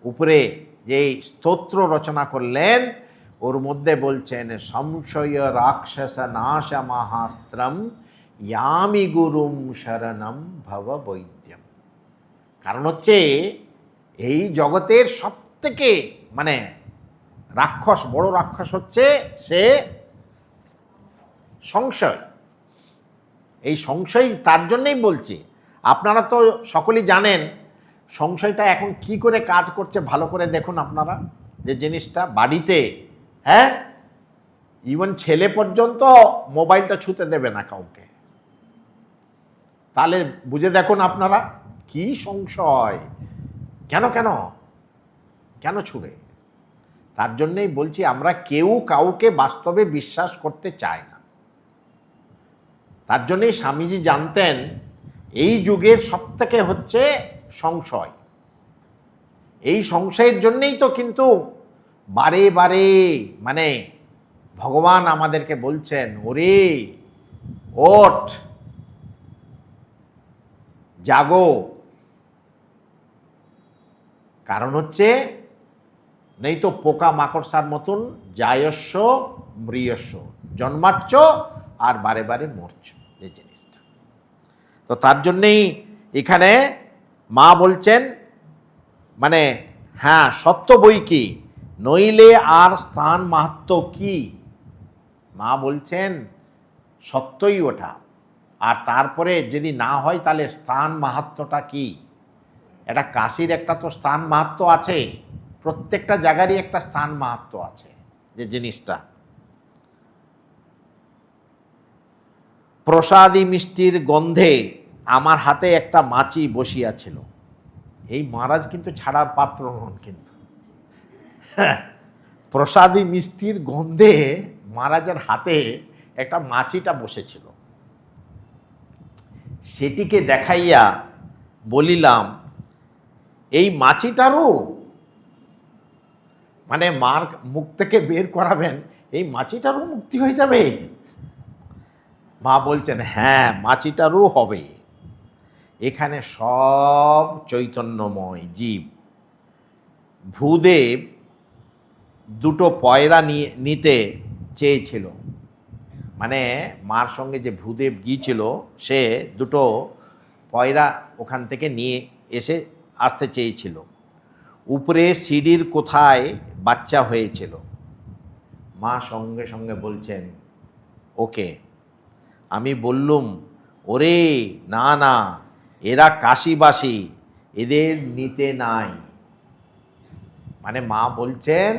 Speaker 1: উপরে যে স্তোত্র রচনা করলেন, ওর মধ্যে বলছেন সংশয় রাক্ষস নাশ মহাস্ত্রম ইয়ামি গুরুম শরণম ভব বৈদ্যম। কারণ হচ্ছে এই জগতের সবথেকে রাক্ষস, বড় রাক্ষস হচ্ছে সে সংশয়। এই সংশয়, তার জন্যই বলছি। আপনারা তো সকলেই জানেন সংশয়টা এখন কি করে কাজ করছে। ভালো করে দেখুন আপনারা যে জিনিসটা বাড়িতে, হ্যাঁ, ইভেন ছেলে পর্যন্ত মোবাইলটা ছুঁতে দেবে না কাউকে। তাহলে বুঝে দেখুন আপনারা কি সংশয়। কেন কেন কেন ছুঁড়ে? তার জন্যই বলছি আমরা কেউ কাউকে বাস্তবে বিশ্বাস করতে চাই না। তার জন্যই স্বামীজি জানতেন এই যুগের সবথেকে হচ্ছে সংশয়। এই সংশয়ের জন্যেই তো কিন্তু বারে বারে ভগবান আমাদেরকে বলছেন, ওরে ওঠ, জাগো। কারণ হচ্ছে নেই তো পোকা মাকড়সার মতন যায়স্য মৃয়স্য, জন্মাচ্ছ আর বারে বারে মরছ, যে জিনিসটা। তো তার জন্যেই এখানে মা বলছেন হ্যাঁ সত্য বই কি, নইলে আর স্থান মাহাত্ম্য কি। মা বলছেন সত্যই ওটা। আর তারপরে যদি না হয় তাহলে স্থান মাহাত্ম্যটা কি? এটা কাশীর একটা তো স্থান মাহাত্ম্য আছে, প্রত্যেকটা জায়গারই একটা স্থান মাহাত্ম্য আছে। যে জিনিসটা প্রসাদী মিষ্টির গন্ধে আমার হাতে একটা মাছি বসিয়াছিল। এই মহারাজ কিন্তু ছাড়ার পাত্র নন কিন্তু। প্রসাদী মিষ্টির গন্ধে মহারাজের হাতে একটা মাছিটা বসেছিল। সেটিকে দেখাইয়া বলিলাম, এই মাছিটারও মার মুখ থেকে বের করাবেন, এই মাছিটারও মুক্তি হয়ে যাবে? মা বলছেন হ্যাঁ, মাছিটারও হবে। এখানে সব চৈতন্যময় জীব। ভূদেব দুটো পয়রা নিতে চেয়েছিল, মার সঙ্গে যে ভূদেব গিয়েছিল সে দুটো পয়রা ওখান থেকে নিয়ে আসতে চেয়েছিল। উপরে সিঁড়ির কোথায় বাচ্চা হয়েছিল। মা সঙ্গে সঙ্গে বলছেন ওকে। আমি বললুম, ওরে না না, এরা কাশীবাসী, এদের নিতে নাই। মা বলছেন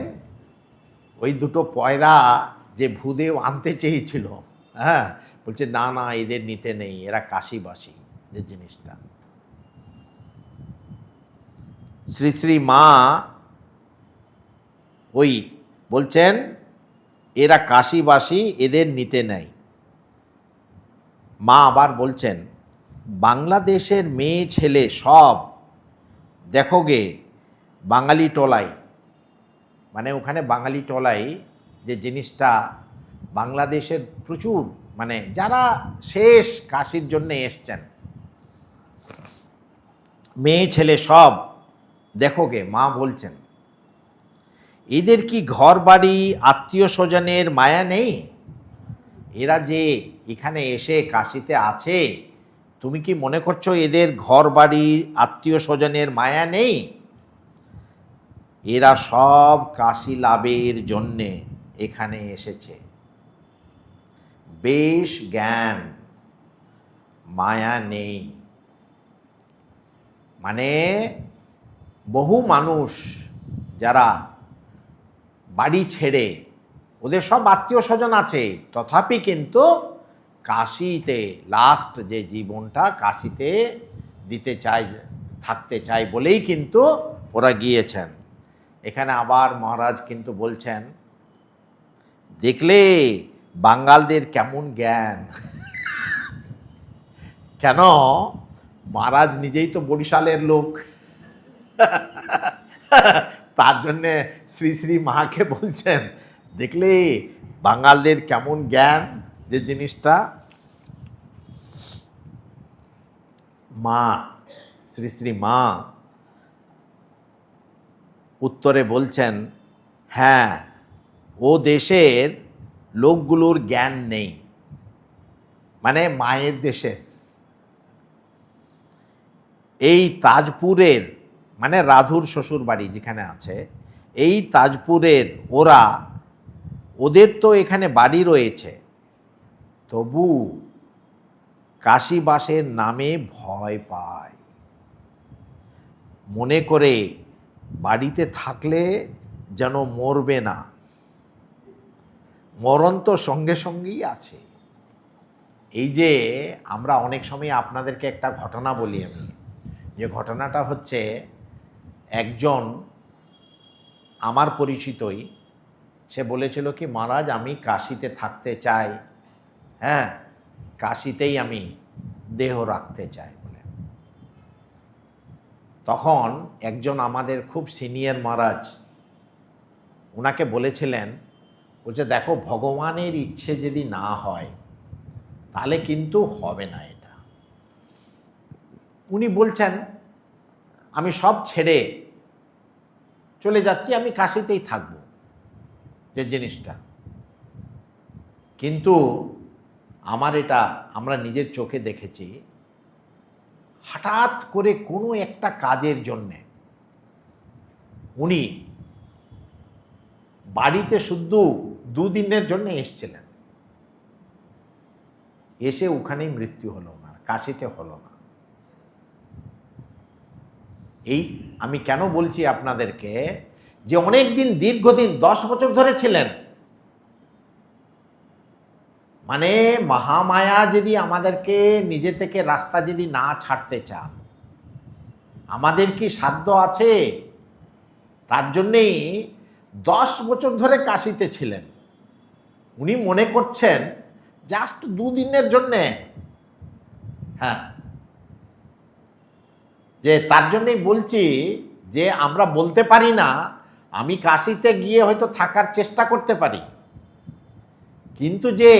Speaker 1: ওই দুটো পয়রা যে ভূদেব আনতে চেয়েছিল, হ্যাঁ, বলছে না না, এদের নিতে নেই, এরা কাশীবাসী। যে জিনিসটা শ্রী শ্রী মা ওই বলছেন এরা কাশীবাসী, এদের নিতে নেই। মা আবার বলছেন, বাংলাদেশের মেয়ে ছেলে সব দেখো গে বাঙালি টোলাই, মানে ওখানে বাঙালি টোলাই যে জিনিসটা বাংলাদেশের প্রচুর, মানে যারা শেষ কাশির জন্য এসছেন, মেয়ে ছেলে সব দেখো গে, মা বলছেন এদের কি ঘর বাড়ি আত্মীয় স্বজনের মায়া নেই? এরা যে এখানে এসে কাশিতে আছে, তুমি কি মনে করছো এদের ঘর বাড়ি আত্মীয় স্বজনের মায়া নেই? এরা সব কাশি লাভের জন্যে এখানে এসেছে। বেশ জ্ঞান, মায়া নেই। মানে বহু মানুষ যারা বাড়ি ছেড়ে, ওদের সব আত্মীয় স্বজন আছে, তথাপি কিন্তু কাশিতে লাস্ট যে জীবনটা কাশিতে দিতে চায়, থাকতে চায় বলেই কিন্তু ওরা গিয়েছেন। এখানে আবার মহারাজ কিন্তু বলছেন, দেখলে বাঙালদের কেমন জ্ঞান। কেন, মহারাজ নিজেই তো বরিশালের লোক, তার জন্যে শ্রী শ্রী মাকে বলছেন, দেখলে বাঙালদের কেমন জ্ঞান যে জিনিসটা। মা, শ্রী শ্রী মা উত্তরে বলছেন, হ্যাঁ, ও দেশের লোকগুলোর জ্ঞান নেই, মানে মায়ের দেশের। এই তাজপুরের, মানে রাধুর শ্বশুর বাড়ি যেখানে আছে, এই তাজপুরের ওরা, ওদের তো এখানে বাড়ি রয়েছে, তবু কাশীবাসের নামে ভয় পায়, মনে করে বাড়িতে থাকলে যেন মরবে না, মরণ তো সঙ্গে সঙ্গেই আছে। এই যে আমরা অনেক সময় আপনাদেরকে একটা ঘটনা বলি আমি, যে ঘটনাটা হচ্ছে, একজন আমার পরিচিতই, সে বলেছিল কি, মহারাজ আমি কাশিতে থাকতে চাই, হ্যাঁ, কাশিতেই আমি দেহ রাখতে চাই বলে। তখন একজন আমাদের খুব সিনিয়র মহারাজ ওনাকে বলেছিলেন, বলছে দেখো ভগবানের ইচ্ছে যদি না হয় তাহলে কিন্তু হবে না এটা। উনি বলছেন আমি সব ছেড়ে চলে যাচ্ছি, আমি কাশিতেই থাকব, যে জিনিসটা। কিন্তু আমার এটা আমরা নিজের চোখে দেখেছি, হঠাৎ করে কোনো একটা কাজের জন্যে উনি বাড়িতে শুধু দুদিনের জন্য এসেছিলেন, এসে ওখানেই মৃত্যু হলো, ওনার কাশিতে হলো না। এই আমি কেন বলছি আপনাদেরকে, যে অনেক দিন, দীর্ঘদিন 10 বছর ধরে ছিলেন, মানে মহামায়া যদি আমাদেরকে নিজে থেকে রাস্তা যদি না ছাড়তে চান, আমাদের কি সাধ্য আছে? তার জন্যেই 10 বছর ধরে কাশিতে ছিলেন। উনি মনে করছেন জাস্ট দুদিনের জন্যে, হ্যাঁ, যে তার জন্যই বলছি যে আমরা বলতে পারি না, আমি কাশিতে গিয়ে হয়তো থাকার চেষ্টা করতে পারি, কিন্তু যে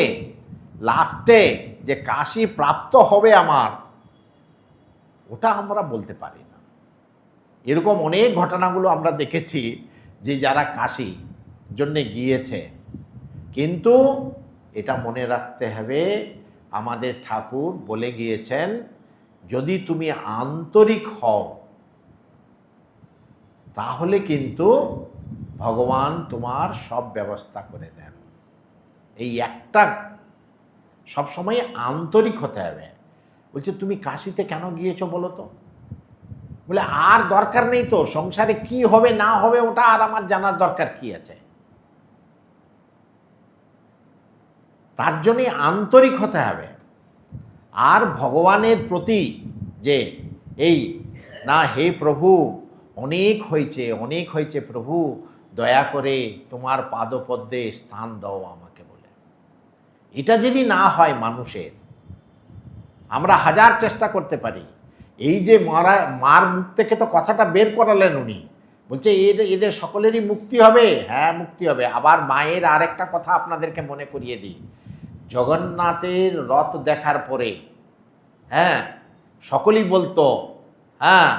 Speaker 1: লাস্টে যে কাশি প্রাপ্ত হবে আমার, ওটা আমরা বলতে পারি না। এরকম অনেক ঘটনাগুলো আমরা দেখেছি, যে যারা কাশি জন্যে গিয়েছে, কিন্তু এটা মনে রাখতে হবে, আমাদের ঠাকুর বলে গিয়েছেন, যদি তুমি আন্তরিক হও তাহলে কিন্তু ভগবান তোমার সব ব্যবস্থা করে দেন। এই একটা সবসময় আন্তরিক হতে হবে। বলছে তুমি কাশিতে কেন গিয়েছো বলো তো? বলে আর দরকার নেই তো, সংসারে কি হবে না হবে ওটা আর আমার জানার দরকার কি আছে। তার জন্যে আন্তরিক হতে হবে। আর ভগবানের প্রতি যে এই না, হে প্রভু অনেক হয়েছে প্রভু, দয়া করে তোমার পাদপদ্মে স্থান দাও আমাকে বলে, এটা যদি না হয় মানুষের, আমরা হাজার চেষ্টা করতে পারি। এই যে মার মুখ থেকে তো কথাটা বের করালেন উনি, বলছে এদের সকলেরই মুক্তি হবে। হ্যাঁ, মুক্তি হবে। আবার মায়ের আরেকটা কথা আপনাদেরকে মনে করিয়ে দিই, জগন্নাথের রথ দেখার পরে হ্যাঁ সকলেই বলতো, হ্যাঁ,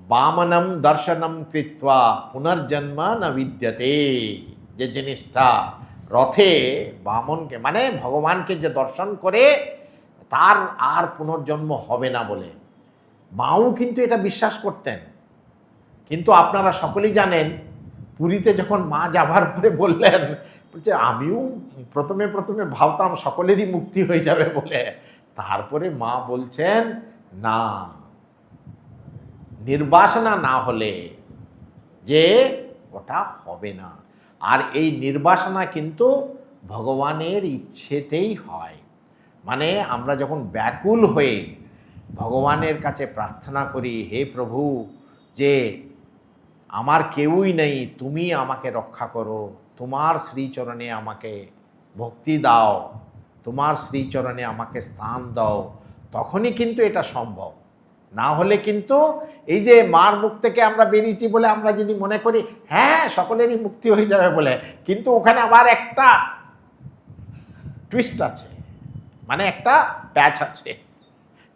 Speaker 1: বামনম দর্শনম কৃত্বা পুনর্জন্ম না বিদ্যতে। যে জিনিসটা রথে বামনকে মানে ভগবানকে যে দর্শন করে তার আর পুনর্জন্ম হবে না বলে মাও কিন্তু এটা বিশ্বাস করতেন। কিন্তু আপনারা সকলেই জানেন, পুরীতে যখন মা যাবার পরে বললেন, বলছে আমিও প্রথমে ভাবতাম সকলেরই মুক্তি হয়ে যাবে বলে, তারপরে মা বলছেন না, নির্বাসনা না হলে যে ওটা হবে না। আর এই নির্বাসনা কিন্তু ভগবানের ইচ্ছেতেই হয়। মানে আমরা যখন ব্যাকুল হয়ে ভগবানের কাছে প্রার্থনা করি, হে প্রভু, যে আমার কেউই নেই, তুমি আমাকে রক্ষা করো, তোমার শ্রীচরণে আমাকে ভক্তি দাও, তোমার শ্রীচরণে আমাকে স্থান দাও, তখনই কিন্তু এটা সম্ভব। না হলে কিন্তু এই যে মার মুখ থেকে আমরা বেরিয়েছি বলে আমরা যদি মনে করি হ্যাঁ সকলেরই মুক্তি হয়ে যাবে বলে, কিন্তু ওখানে আবার একটা টুইস্ট আছে, মানে একটা প্যাচ আছে।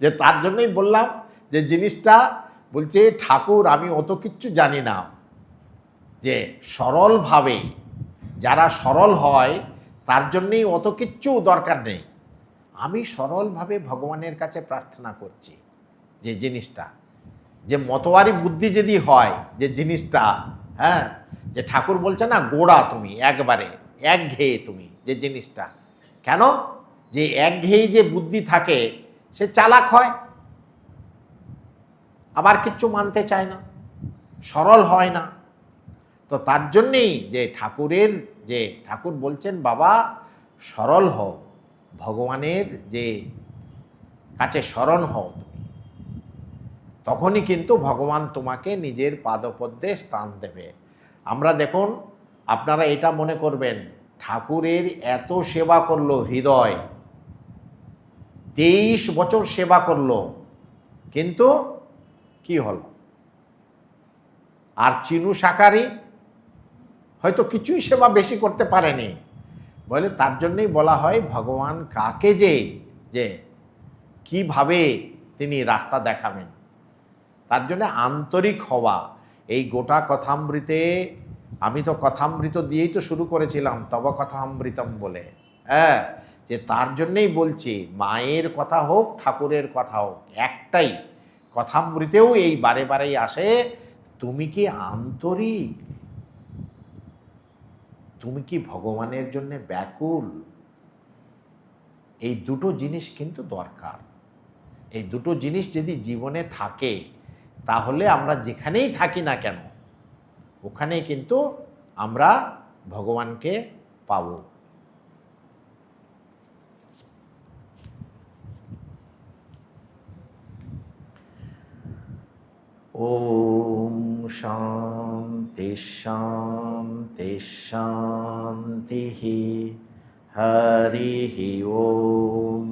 Speaker 1: যে তার জন্যই বললাম যে জিনিসটা বলছে ঠাকুর আমি অত কিচ্ছু জানি না, যে সরলভাবে যারা সরল হয় তার জন্যেই অত কিচ্ছু দরকার নেই। আমি সরলভাবে ভগবানের কাছে প্রার্থনা করছি। যে জিনিসটা যে মতোয়ারি বুদ্ধি যদি হয়, যে জিনিসটা হ্যাঁ, যে ঠাকুর বলছে না গোড়া তুমি একবারে একঘেয়ে তুমি, যে জিনিসটা কেন, যে একঘেয়ে যে বুদ্ধি থাকে সে চালাক হয়, আবার কিচ্ছু মানতে চায় না, সরল হয় না। তো তার জন্যেই যে ঠাকুরের যে ঠাকুর বলছেন বাবা সরল হও, ভগবানের যে কাছে শরণ হও তুমি, তখনই কিন্তু ভগবান তোমাকে নিজের পাদপদ্মে স্থান দেবে। আমরা দেখুন, আপনারা এটা মনে করবেন ঠাকুরের এত সেবা করলো হৃদয়, 23 বছর সেবা করলো, কিন্তু কি হলো? আর চিনু শাকারি হয়তো কিছুই সেবা বেশি করতে পারেনি বলে, তার জন্যই বলা হয় ভগবান কাকে যে কিভাবে তিনি রাস্তা দেখাবেন, তার জন্য আন্তরিক হওয়া। এই গোটা কথামৃতে, আমি তো কথামৃত দিয়েই তো শুরু করেছিলাম, তব কথামৃতম বলে, হ্যাঁ, যে তার জন্যেই বলছি মায়ের কথা হোক ঠাকুরের কথা হোক একটাই, কথামৃতেও এই বারে বারেই আসে, তুমি কি আন্তরিক, তুমি কি ভগবানের জন্য ব্যাকুল? এই দুটো জিনিস কিন্তু দরকার। এই দুটো জিনিস যদি জীবনে থাকে তাহলে আমরা যেখানেই থাকি না কেন ওখানেই কিন্তু আমরা ভগবানকে পাব। ওম শান্তি শান্তি শান্তি। হরি ওম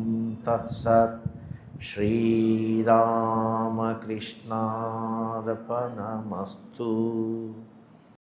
Speaker 1: তৎসৎ। শ্রীরামকৃষ্ণার্পণমস্তু।